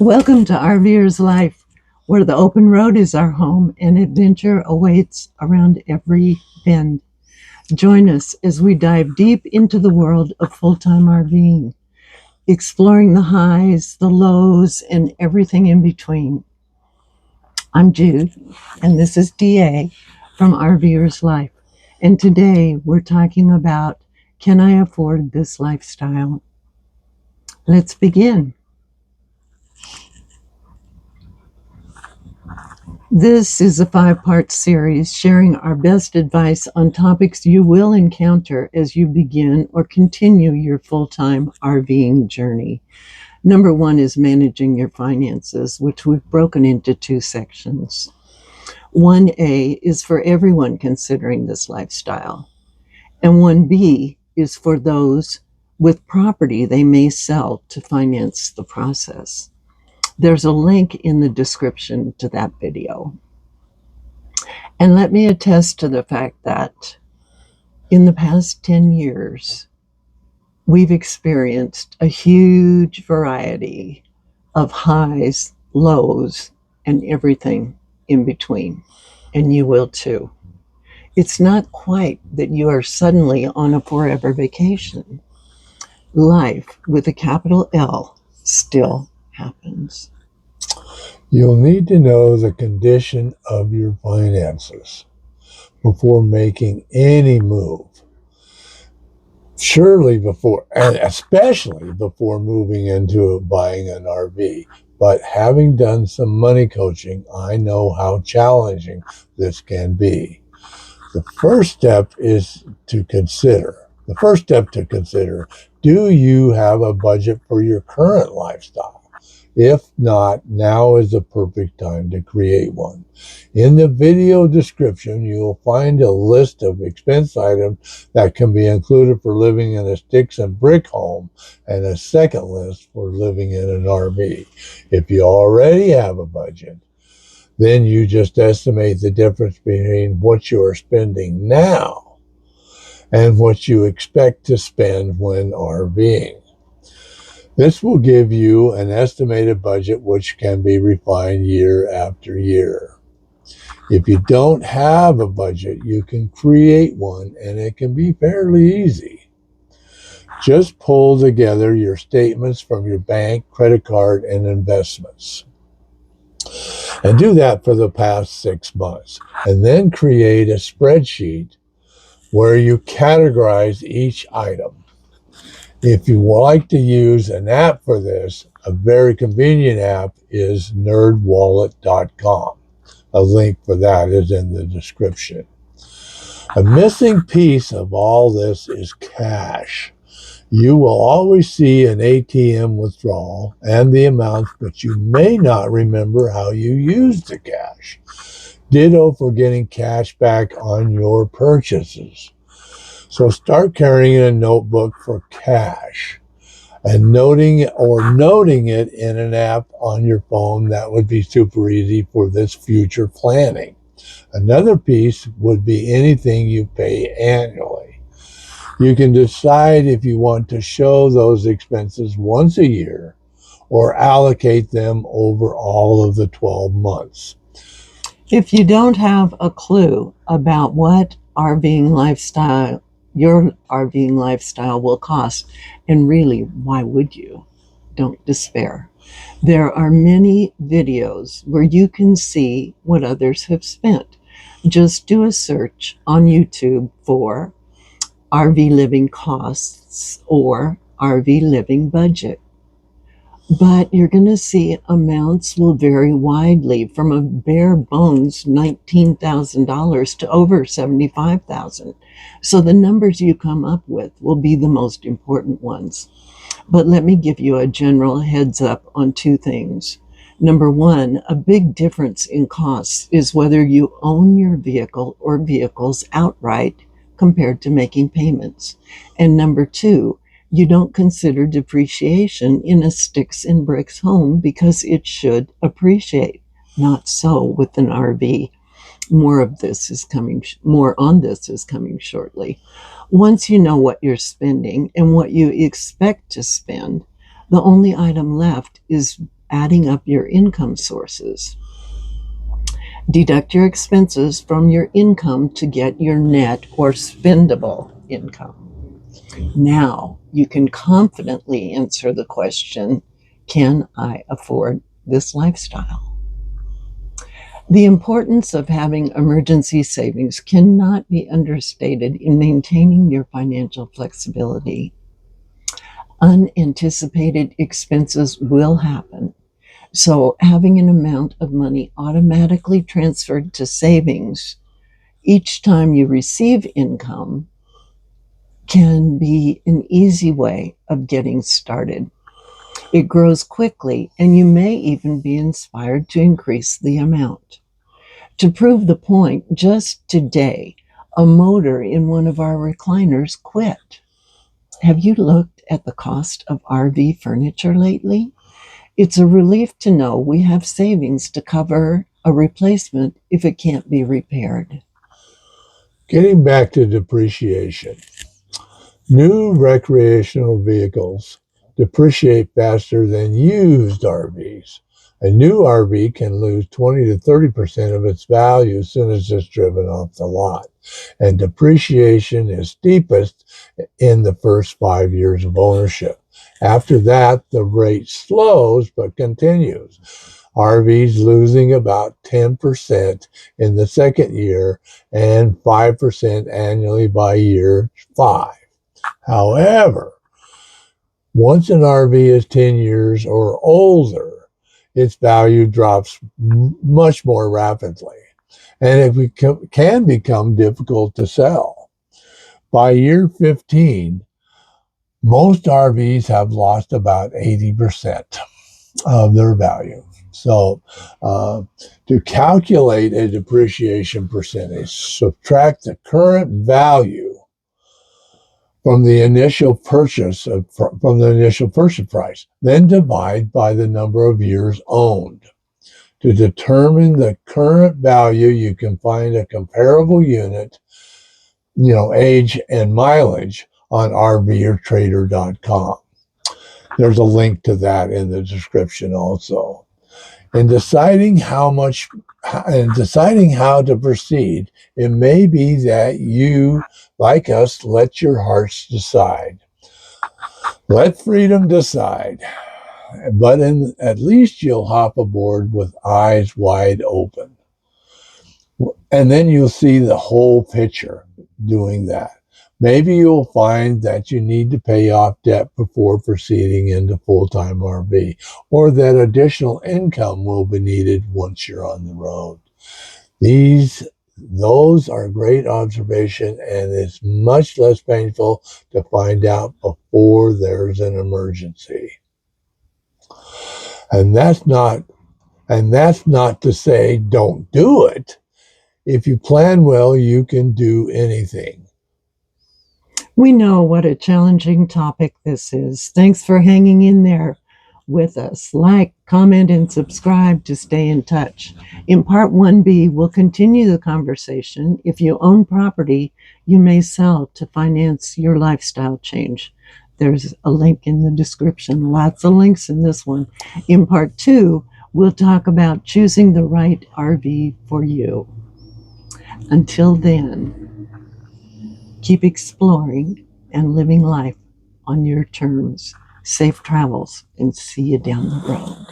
Welcome to RVers Life, where the open road is our home and adventure awaits around every bend. Join us as we dive deep into the world of full-time RVing, exploring the highs, the lows, and everything in between. I'm Jude, and this is DA from RVers Life. And today we're talking about, can I afford this lifestyle? Let's begin. This is a 5-part series sharing our best advice on topics you will encounter as you begin or continue your full-time RVing journey. Number 1 is managing your finances, which we've broken into 2 sections. 1A is for everyone considering this lifestyle, and 1B is for those with property they may sell to finance the process. There's a link in the description to that video. And let me attest to the fact that in the past 10 years, we've experienced a huge variety of highs, lows, and everything in between. And you will too. It's not quite that you are suddenly on a forever vacation. Life with a capital L still happens. You'll need to know the condition of your finances before making any move. Surely before, and especially before moving into buying an RV. But having done some money coaching, I know how challenging this can be. The first step to consider, do you have a budget for your current lifestyle? If not, now is the perfect time to create one. In the video description, you will find a list of expense items that can be included for living in a sticks and brick home, and a second list for living in an RV. If you already have a budget, then you just estimate the difference between what you are spending now and what you expect to spend when RVing. This will give you an estimated budget which can be refined year after year. If you don't have a budget, you can create one, and it can be fairly easy. Just pull together your statements from your bank, credit card, and investments. And do that for the past 6 months. And then create a spreadsheet where you categorize each item. If you like to use an app for this, a very convenient app is nerdwallet.com. A link for that is in the description. A missing piece of all this is cash. You will always see an ATM withdrawal and the amounts, but you may not remember how you used the cash. Ditto for getting cash back on your purchases. So start carrying a notebook for cash and noting it in an app on your phone. That would be super easy for this future planning. Another piece would be anything you pay annually. You can decide if you want to show those expenses once a year or allocate them over all of the 12 months. If you don't have a clue about what your RVing lifestyle will cost, and really, why would you? Don't despair. There are many videos where you can see what others have spent. Just do a search on YouTube for RV living costs or RV living budget. But you're going to see amounts will vary widely from a bare bones $19,000 to over $75,000. So the numbers you come up with will be the most important ones. But let me give you a general heads up on 2 things. Number 1, a big difference in costs is whether you own your vehicle or vehicles outright compared to making payments. And number 2, you don't consider depreciation in a sticks and bricks home because it should appreciate. Not so with an RV. More on this is coming shortly. Once you know what you're spending and what you expect to spend, the only item left is adding up your income sources. Deduct your expenses from your income to get your net or spendable income. Now you can confidently answer the question, can I afford this lifestyle? The importance of having emergency savings cannot be understated in maintaining your financial flexibility. Unanticipated expenses will happen, so having an amount of money automatically transferred to savings each time you receive income can be an easy way of getting started. It grows quickly, and you may even be inspired to increase the amount. To prove the point, just today, a motor in one of our recliners quit. Have you looked at the cost of RV furniture lately? It's a relief to know we have savings to cover a replacement if it can't be repaired. Getting back to depreciation. New recreational vehicles depreciate faster than used RVs. A new RV can lose 20 to 30% of its value as soon as it's driven off the lot. And depreciation is steepest in the first 5 years of ownership. After that, the rate slows but continues. RVs losing about 10% in the second year and 5% annually by year 5. However, once an RV is 10 years or older, its value drops much more rapidly, and it can become difficult to sell. By year 15, most RVs have lost about 80% of their value. So, to calculate a depreciation percentage, subtract the current value from the initial purchase price, then divide by the number of years owned. To determine the current value, you can find a comparable unit, age and mileage on RVertrader.com. There's a link to that in the description also. In deciding how to proceed, it may be that you, like us, let your hearts decide. Let freedom decide. But at least you'll hop aboard with eyes wide open. And then you'll see the whole picture doing that. Maybe you'll find that you need to pay off debt before proceeding into full-time RV, or that additional income will be needed once you're on the road. Those are great observation, and it's much less painful to find out before there's an emergency. And that's not to say don't do it. If you plan well, you can do anything. We know what a challenging topic this is. Thanks for hanging in there with us. Like, comment, and subscribe to stay in touch. In part 1B, we'll continue the conversation. If you own property, you may sell to finance your lifestyle change. There's a link in the description. Lots of links in this one. In part 2, we'll talk about choosing the right RV for you. Until then, keep exploring and living life on your terms. Safe travels, and see you down the road.